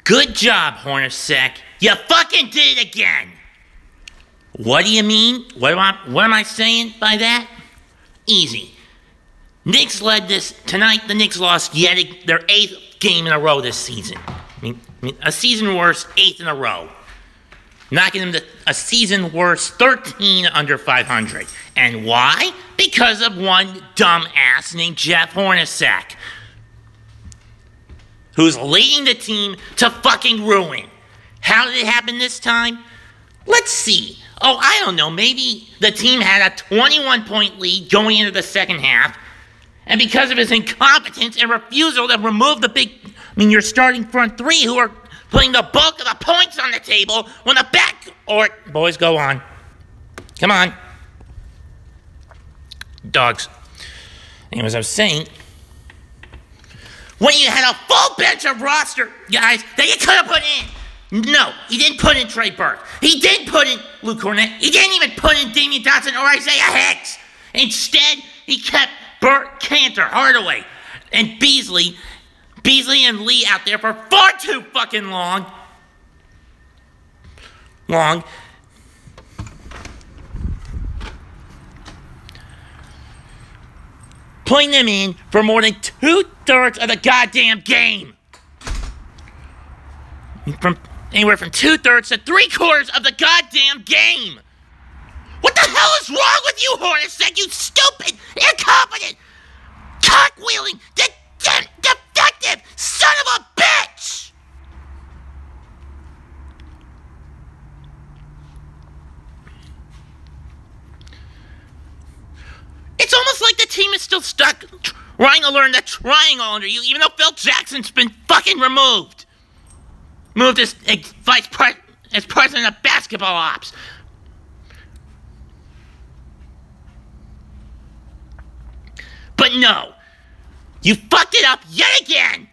Good job, Hornacek. You fucking did it again. What do you mean? What am I saying by that? Easy. Knicks led this tonight. The Knicks lost yet their 8th game in a row this season. I mean, a season worst 8th in a row, knocking them to a season worst 13 under 500. And why? Because of one dumb ass named Jeff Hornacek, who's leading the team to fucking ruin. How did it happen this time? Let's see. Oh, I don't know. Maybe the team had a 21-point lead going into the second half, and because of his incompetence and refusal to remove your starting front three who are putting the bulk of the points on the table when the backcourt... Boys, go on. Come on. Dogs. Anyways, I was saying, when you had a full bench of roster guys that you could have put in. No, he didn't put in Trey Burke. He didn't put in Luke Hornet. He didn't even put in Damian Dotson or Isaiah Hicks. Instead, he kept Burt Cantor, Hardaway, and Beasley and Lee out there for far too fucking long. Putting them in for more than 2/3 of the goddamn game. From anywhere from 2/3 to 3/4 of the goddamn game. What the hell is wrong with you, Hornacek? You stupid, incompetent, cock-wheeling, defective son of a bitch! It's almost like the team is still stuck trying to learn the triangle under you, even though Phil Jackson's been fucking removed. Moved as president of basketball ops. But no, you fucked it up yet again,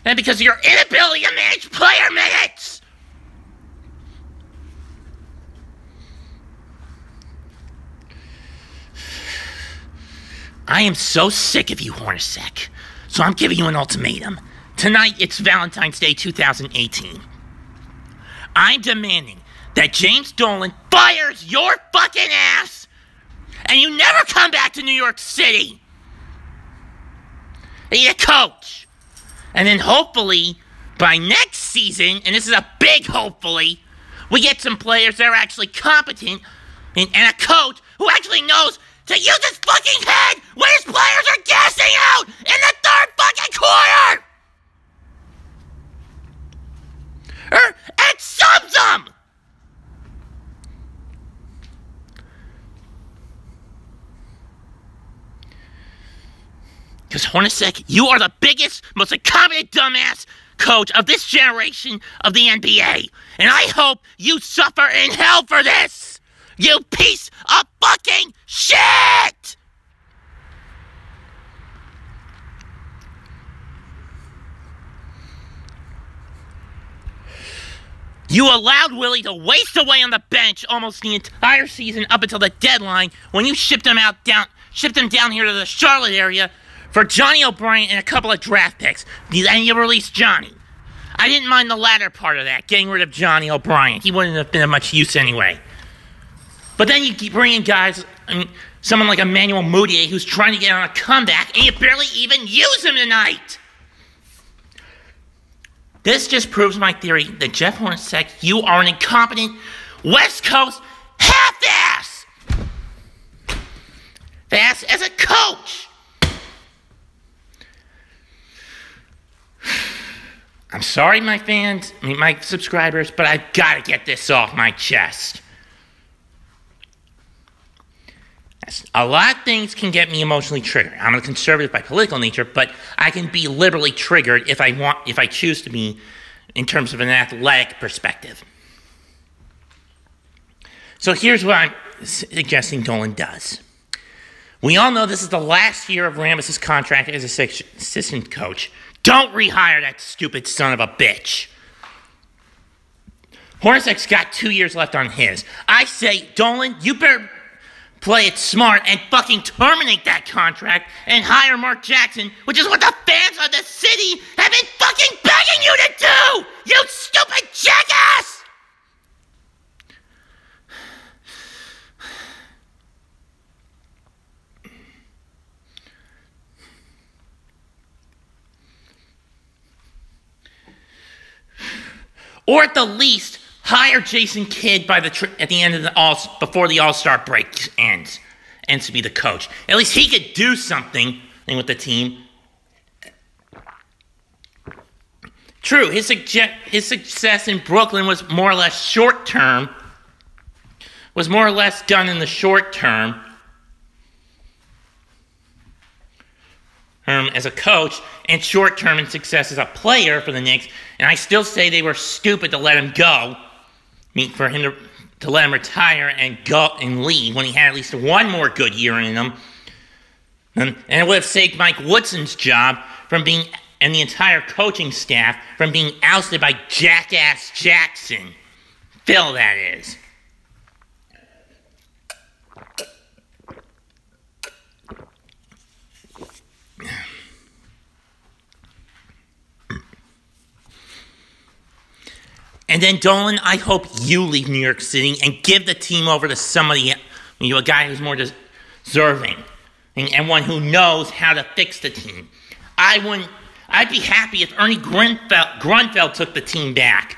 and because of your inability to manage player minutes. I am so sick of you, Hornacek. So I'm giving you an ultimatum. Tonight, it's Valentine's Day 2018. I'm demanding that James Dolan fires your fucking ass, and you never come back to New York City. Be a coach. And then hopefully, by next season, and this is a big hopefully, we get some players that are actually competent and a coach who actually knows to use his fucking head when his players are gassing out in the third fucking quarter! And subs them! Because Hornacek, you are the biggest, most incompetent dumbass coach of this generation of the NBA. And I hope you suffer in hell for this! You piece of fucking shit! You allowed Willie to waste away on the bench almost the entire season up until the deadline when you shipped him down here to the Charlotte area for Johnny O'Brien and a couple of draft picks. And you released Johnny. I didn't mind the latter part of that, getting rid of Johnny O'Brien. He wouldn't have been of much use anyway. But then you keep bringing guys, someone like Emmanuel Mudiay who's trying to get on a comeback, and you barely even use him tonight. This just proves my theory that Jeff Hornacek, you are an incompetent West Coast half-ass! Fast as a coach! I'm sorry, my fans, my subscribers, but I've got to get this off my chest. A lot of things can get me emotionally triggered. I'm a conservative by political nature, but I can be liberally triggered if I choose to be, in terms of an athletic perspective. So here's what I'm suggesting Dolan does. We all know this is the last year of Ramos' contract as assistant coach. Don't rehire that stupid son of a bitch. Hornacek's got 2 years left on his. I say, Dolan, you better play it smart and fucking terminate that contract and hire Mark Jackson, which is what the fans of the city have been fucking begging you to do! You stupid jackass! Or at the least, hire Jason Kidd by at the end of before the All-Star break ends to be the coach. At least he could do something with the team. True, his success in Brooklyn was more or less short-term. Was more or less done in the short term. As a coach, and short-term in success as a player for the Knicks, and I still say they were stupid to let him go. For him to let him retire and go and leave when he had at least one more good year in him. And it would have saved Mike Woodson's job from being, and the entire coaching staff, from being ousted by Jackass Jackson. Phil, that is. And then, Dolan, I hope you leave New York City and give the team over to somebody, a guy who's more deserving and one who knows how to fix the team. I'd be happy if Ernie Grunfeld took the team back.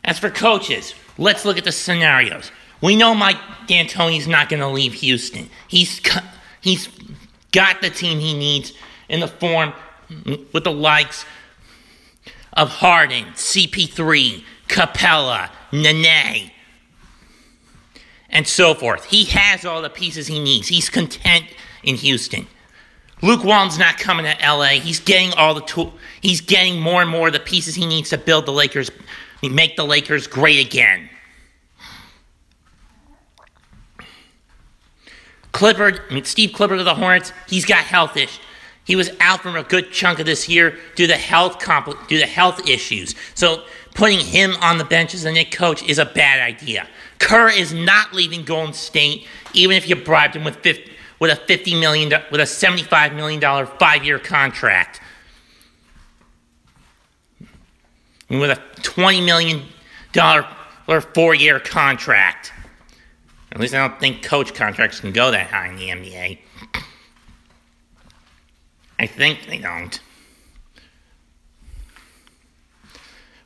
As for coaches, let's look at the scenarios. We know Mike D'Antoni's not going to leave Houston. He's got the team he needs in the form with the likes of Harden, CP3, Capella, Nene, and so forth. He has all the pieces he needs. He's content in Houston. Luke Walton's not coming to LA. He's getting he's getting more and more of the pieces he needs to build the Lakers, make the Lakers great again. Steve Clifford of the Hornets, he's got health issues. He was out for a good chunk of this year due to health issues. So putting him on the bench as the Knicks coach is a bad idea. Kerr is not leaving Golden State, even if you bribed him with a $75 million 5-year contract, and with a $20 million 4-year contract. At least I don't think coach contracts can go that high in the NBA. I think they don't.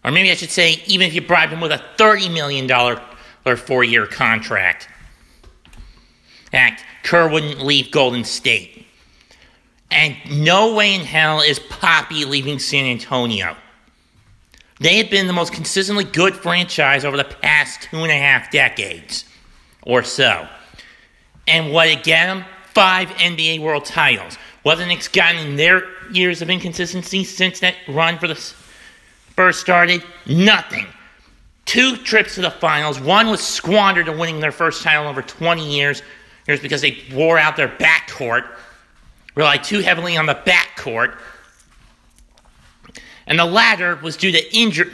Or maybe I should say, even if you bribed him with a $30 million 4-year contract. Kerr wouldn't leave Golden State. And no way in hell is Poppy leaving San Antonio. They had been the most consistently good franchise over the past 2.5 decades or so. And what did get them? 5 NBA World titles. What have the Knicks gotten in their years of inconsistency since that run for the Spurs started? Nothing. 2 trips to the finals. One was squandered to winning their first title in over 20 years. Here's because they wore out their backcourt, relied too heavily on the backcourt. And the latter was due to injury.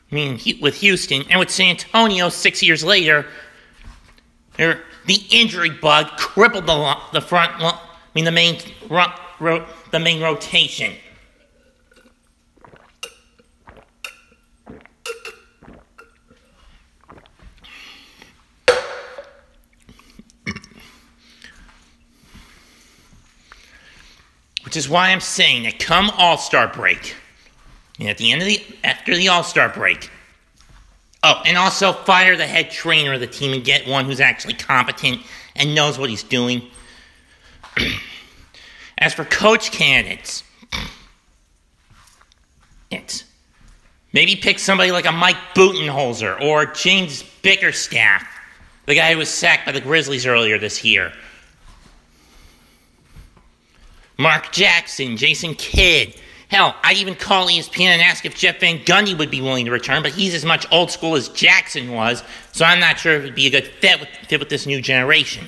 With Houston, and with San Antonio 6 years later, the injury bug crippled the front. The main rotation. Which is why I'm saying that come All-Star break, and after the All-Star break, and also fire the head trainer of the team and get one who's actually competent and knows what he's doing. As for coach candidates, maybe pick somebody like a Mike Budenholzer or James Bickerstaff, the guy who was sacked by the Grizzlies earlier this year. Mark Jackson, Jason Kidd. Hell, I'd even call ESPN and ask if Jeff Van Gundy would be willing to return, but he's as much old school as Jackson was, so I'm not sure if it would be a good fit with this new generation.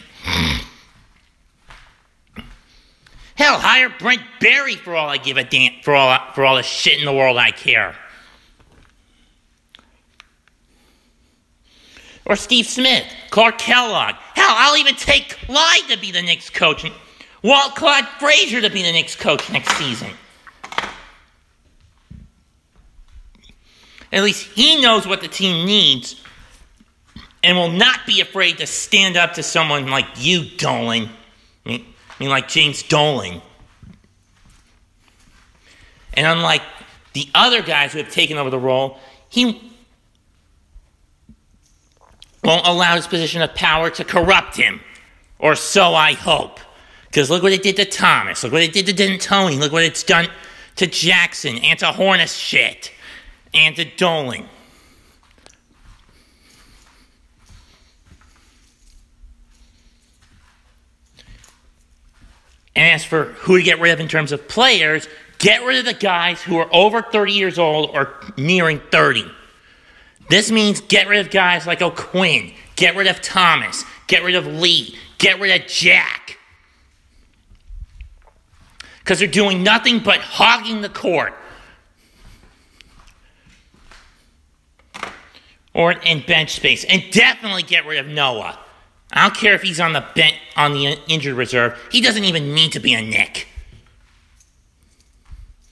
Hell, hire Brent Barry for all I give a damn, for all the shit in the world I care. Or Steve Smith, Clark Kellogg. Hell, I'll even take Clyde to be the Knicks coach. And Walt Clyde Frazier to be the Knicks coach next season. At least he knows what the team needs and will not be afraid to stand up to someone like you, Dolan. I mean, like James Dolan. And unlike the other guys who have taken over the role, he won't allow his position of power to corrupt him. Or so I hope. Because look what it did to Thomas. Look what it did to D'Antoni. Look what it's done to Jackson and to Hornacek and to Dolan. And as for who to get rid of in terms of players, get rid of the guys who are over 30 years old or nearing 30. This means get rid of guys like O'Quinn, get rid of Thomas, get rid of Lee, get rid of Jack. Because they're doing nothing but hogging the court. In bench space. And definitely get rid of Noah. I don't care if he's on the bench, on the injured reserve. He doesn't even need to be a Knick.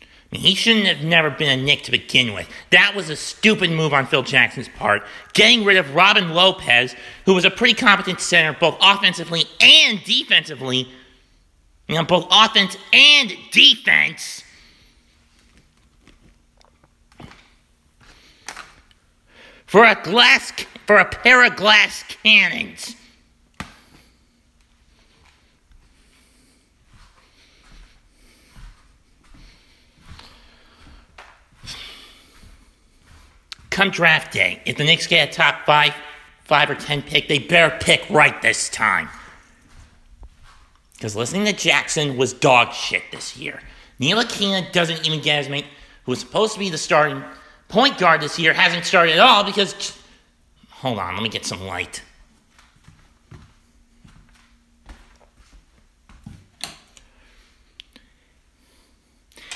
I mean, he shouldn't have never been a Knick to begin with. That was a stupid move on Phil Jackson's part. Getting rid of Robin Lopez, who was a pretty competent center, both offensively and defensively. You know, both offense and defense. For a pair of glass cannons. Come draft day, if the Knicks get a top 5 or 10 pick, they better pick right this time. Because listening to Jackson was dog shit this year. Ntilikina doesn't even get his mate, who was supposed to be the starting point guard this year, hasn't started at all because... Hold on, let me get some light.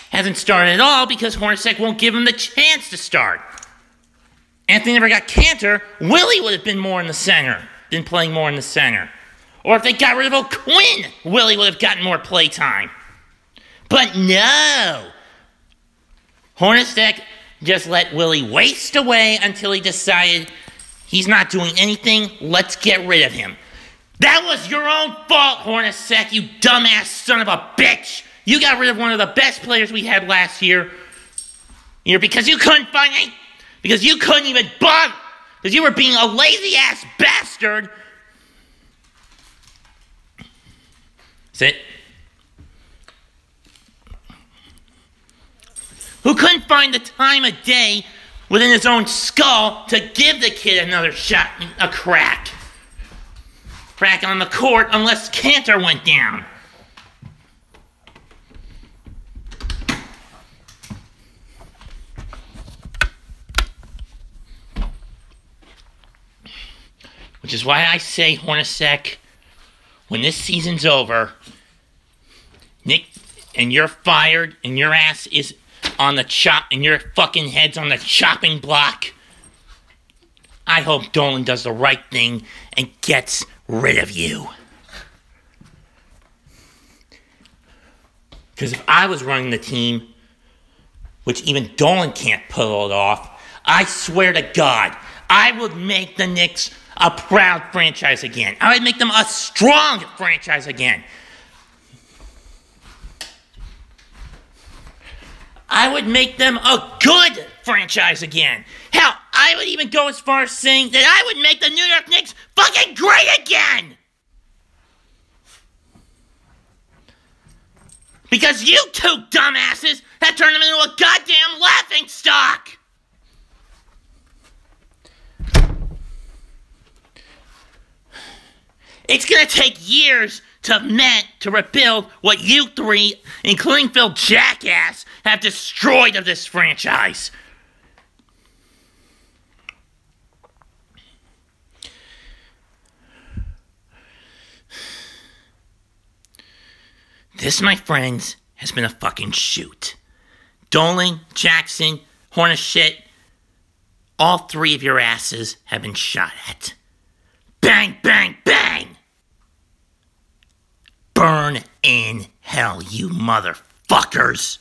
Hasn't started at all because Hornacek won't give him the chance to start. And if they never got Cantor, Willie would have been more in the center, been playing more in the center. Or if they got rid of O'Quinn, Willie would have gotten more play time. But no! Hornacek just let Willie waste away until he decided he's not doing anything, let's get rid of him. That was your own fault, Hornacek, you dumbass son of a bitch! You got rid of one of the best players we had last year because you couldn't find any... Because you couldn't even bother. Because you were being a lazy-ass bastard. That's it. Who couldn't find the time of day within his own skull to give the kid another shot, a crack. Crack on the court unless Cantor went down. Which is why I say, Hornacek, when this season's over, Nick, and you're fired, and your ass is on the chop, and your fucking head's on the chopping block, I hope Dolan does the right thing and gets rid of you. Because if I was running the team, which even Dolan can't pull it off, I swear to God, I would make the Knicks a proud franchise again. I would make them a strong franchise again. I would make them a good franchise again. Hell, I would even go as far as saying that I would make the New York Knicks fucking great again! Because you two dumbasses have turned them into a goddamn laughingstock! It's gonna take years to rebuild what you three, including Phil Jackass, have destroyed of this franchise. This, my friends, has been a fucking shoot. Dolan, Jackson, Hornacek, all three of your asses have been shot at. burn in hell, you motherfuckers.